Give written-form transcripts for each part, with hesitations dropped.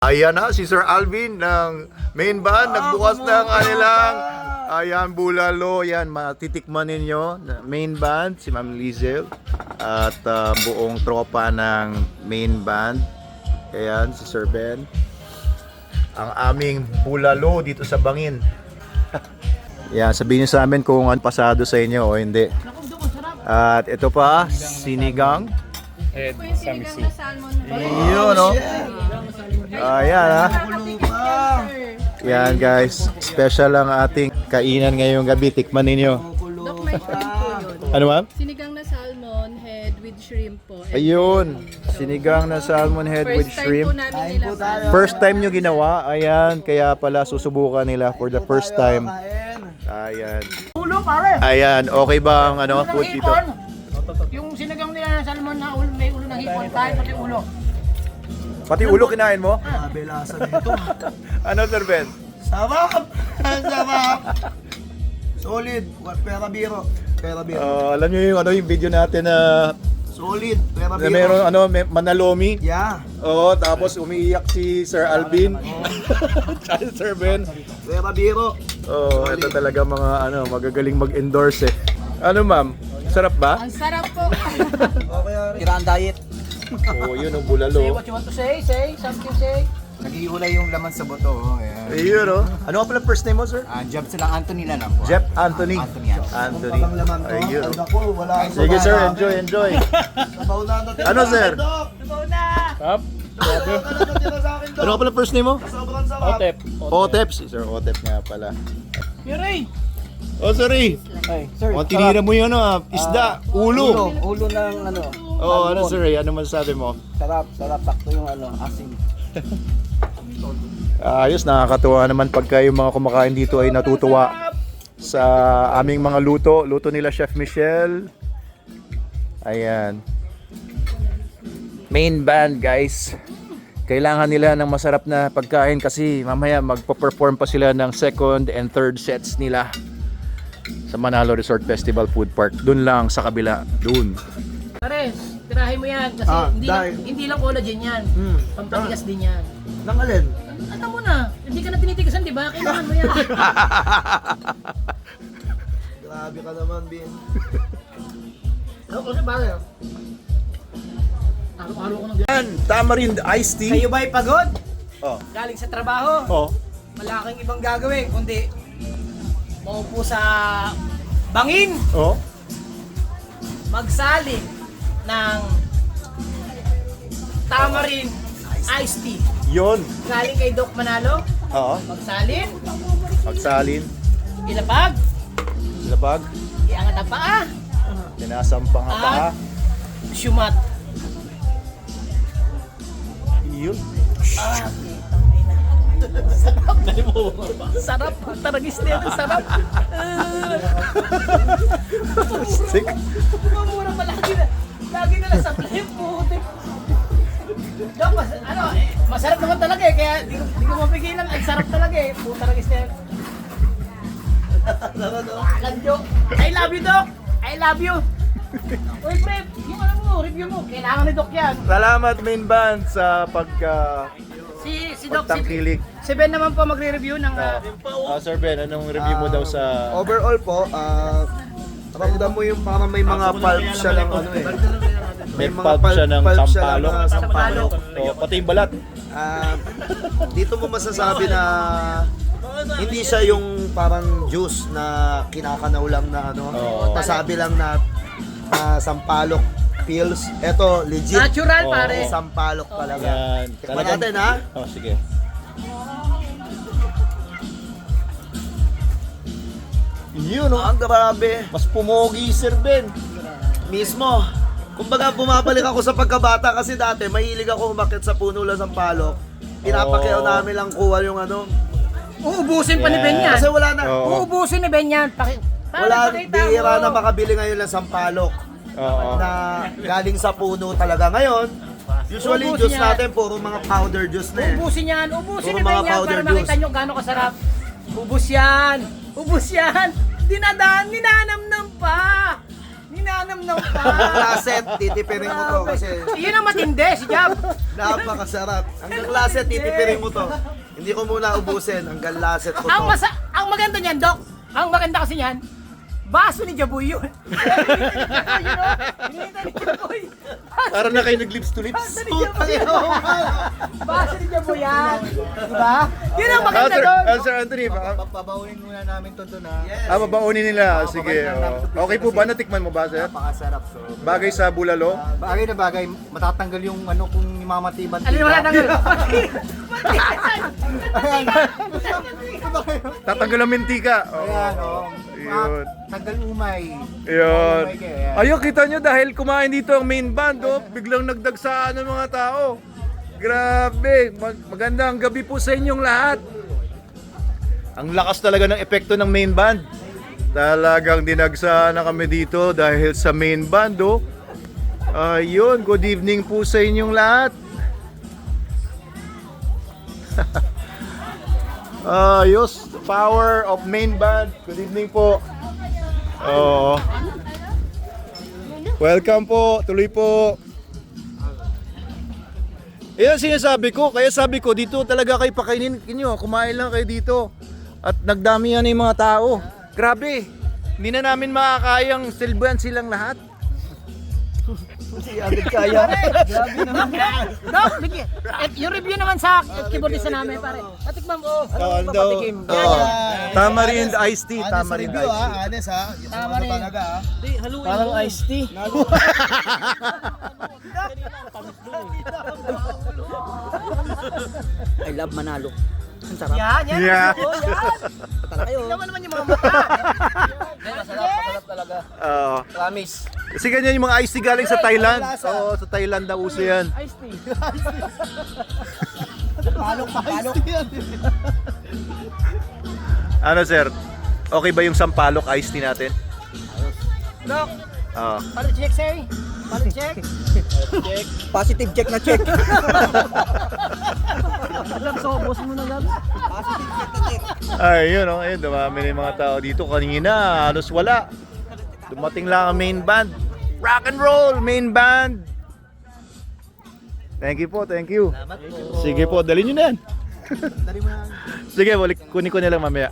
Ayan na, si Sir Alvin ng main band, nagbukas ng kanilang ayan, bulalo, yan, matitikman ninyo, main band, si Ma'am Lizel, at buong tropa ng main band, ayan, si Sir Ben, ang aming bulalo dito sa Bangin. Yan, sabihin niyo sa amin kung ano pasado sa inyo o hindi. At ito pa, sinigang. Sinigang na salmon. Yun, no? Ayan, ha? Yan, guys. Special ang ating kainan ngayong gabi. Tikman ninyo. Dok, may shrimp po yun. Ano, ma'am? Sinigang na salmon head with shrimp po. Ayun. Sinigang na salmon head with First time po shrimp. namin nila. First time nyo ginawa. Ayan. Kaya pala susubukan nila for the first time. Ayan. Ulo pare. Ayan. Okay ba ang ano, food dito? Yung sinigang nila ng salmon na ulo, may ulo ng hipon, kahit pati ulo. Pati ulo kinain mo? Kabelasan nito. Ano, Sir Ben? Sarap! Sarap! Solid. Pera biro. Pera biro. Alam nyo yung, ano, yung video natin na Solid. Pera na biro. meron ano, manalomi. Yeah. Oo, tapos umiiyak si Sir Alvin. Tsaka si Sir Ben. Pera biro. Oo, ito talaga mga ano, magagaling mag-endorse eh. Ano, ma'am? Sarap ba? Ang sarap po. Okay, Iran diet. Oo, yun ang bulalo. What you want to say? Say, something say. Nag-iulay yung laman sa boto. Ayan. Ayun, oh. Ano nga pala first name mo, sir? Jeff sila Anthony na lang po. Jeff Anthony. Anthony. Anthony. Kung laman to. Ayun. Ay, naku, wala. Sige, sir. Enjoy, enjoy. Sabaw na natin. Ano, sir? Sabaw na! Up. Sa akin, Dok. Ano nga pala first name mo? Sobrang sarap. Otep. Si Sir Otep nga pala. Yuri! Oh, sorry. Ay, sir. O, tinira mo yun, isda, ulo. Ulo ng ano. Oo, ano, sir? Ano masasabi mo? Sarap. Sarap. Takto yung ano. Asin. Ayos, nakakatuwa naman pagka yung mga kumakain dito ay natutuwa sa aming mga luto. Luto nila Chef Michelle. Ayan. Main band, guys. Kailangan nila ng masarap na pagkain kasi mamaya magpa-perform pa sila ng second and third sets nila sa Manalo Resort Festival Food Park. Doon lang sa kabila. Doon. Pares, tirahin mo yan kasi dahil- hindi lang collagen yan. Pampatigas din yan. Nang alin? Ano mo na? Hindi ka na tinitigasan, di ba? Kailangan mo yan. Grabe ka naman, Bin. Ako kasi pare. Araw-araw ko ng Yan, tamarind iced tea. Kayo ba'y pagod? Oh. Galing sa trabaho? Oh. Malaking ibang gagawin, kundi maupo sa bangin, Oh. magsaling ng tamarind iced tea. Yon. Galing kay Doc Manalo, Oo. magsalin, Magsalin. ilapag, Labag. iangat ang paa, Tinasampang ang paa. syumat. Yun. Sarap, taragis na yan, sarap. Sick. Mura pa lagi na lang sa play, puti. Doc, masarap naman talaga eh, kaya di ko mapigilan, ang sarap talaga eh, puta taragis na yan. Alam Doc, I love you Doc, I love you. Uy, pre, yung ano mo, review mo, kailangan ni Doc yan. Salamat main band sa Si Doc, pagtangkilik. si Ben naman po magre-review ng Sir Ben, anong review mo daw sa Overall po, ramdam mo yung parang may mga pulp siya ng ano eh. may mga pulp siya ng pulp siya sampalok? ng sampalok. O, pati yung balat. Dito mo masasabi na hindi siya yung parang juice na kinakanaw lang na ano, Oo. masabi lang na sampalok pills. Ito legit natural Oo. pare. sampalok talaga. Yan. Tikman natin ha. Oh, sige. Yun, Ang grabe. mas pumogi, Sir Ben. Mismo. Kumbaga bumabalik ako sa pagkabata kasi dati mahilig ako umakyat sa puno lang ng palok. Pinapakyaw namin lang kuha yung ano. Uubusin pa ni Yeah. Ben yan. Kasi wala na. Oo. Uubusin ni Ben yan. Wala, bihira na makabili ngayon ng sampalok Oo. na galing sa puno talaga. Ngayon, usually Ubusin juice yan. natin puro mga powder juice na eh. Ubusin yan. Ubusin Puro ni Ben mga yan powder para makita juice. nyo gaano kasarap. Ubus yan. Ubus yan. Dinadaan, ninanamnam pa. Ninanamnaw pa. Klaset, titipirin mo to kasi Yun ang matindi, si Jab. napakasarap. Hanggang laset, titipirin mo to. Hindi ko muna ubusin, hanggang laset ko to. Ang maganda niyan, Doc. Ang maganda kasi niyan, baso ni Jaboy yun. Hinihintay ni Jaboy. Para na kayo nag-lips to lips. Baso ni Jaboy yan. Baso ni Jaboy yan. Diba? Yun ang maganda doon. Sir Anthony, Papabawin muna namin to doon ha. babaunin nila. Sige. Okay po ba? Natikman mo ba, sir? Napakasarap. So, Bagay sa bulalo? bagay na bagay, matatanggal yung ano kung mamatiban. Ano yung wala nang Tatanggal ang mintika. Ayan, Yun. tanggal umay. Yun. Umay kaya. Ayun, kita nyo dahil kumain dito ang main band, oh, biglang nagdagsaan ng mga tao. Grabe. Magandang gabi po sa inyong lahat. Ang lakas talaga ng epekto ng main band. Talagang dinagsa na kami dito dahil sa main band, oh. Ayun, good evening po sa inyong lahat. Ayos, power of main band. Good evening po. Welcome po, tuloy po. Yan sinasabi ko, kaya sabi ko dito talaga kayo pakainin niyo, kumain lang kayo dito. At nagdamihan na yung mga tao. Grabe, hindi na namin makakayang silbahan silang lahat. Hindi agad kaya. Grabe naman. Doc, bigyan. Yung review naman sa keyboardista namin, pare. Patikman mo. Ano Tamarind iced tea, tamarind iced tea. Honest ha. Yung Tama ano rin. talaga ha. Parang iced tea. I love Manalo. Ang sarap. Yan, yan. Yeah. Oh, yan. Kayo. Tingnan mo naman yung mga mata. Masarap talaga. Promise. Kasi ganyan yung mga iced tea galing sa Thailand. Oo, sa Thailand na uso yan. Iced tea. Palok. Ano sir? Okay ba yung sampalok iced tea natin? Doc, Oo. palo check, sir. Palo check. Positive check na check. Alam, sobos mo na lang. Positive check na check. Ay, yun oh, ayun, dumami na yung mga tao dito kanina, halos wala. Dumating lang ang main band. Rock and roll, main band. Thank you po, thank you. Sige po, dali nyo na yan. Dali mo na. Sige, kunin ko na lang mamaya.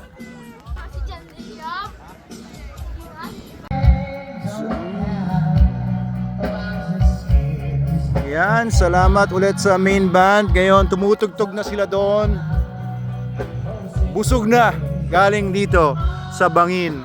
Yan, salamat ulit sa main band. Ngayon, tumutugtog na sila doon. Busog na, galing dito sa Bangin.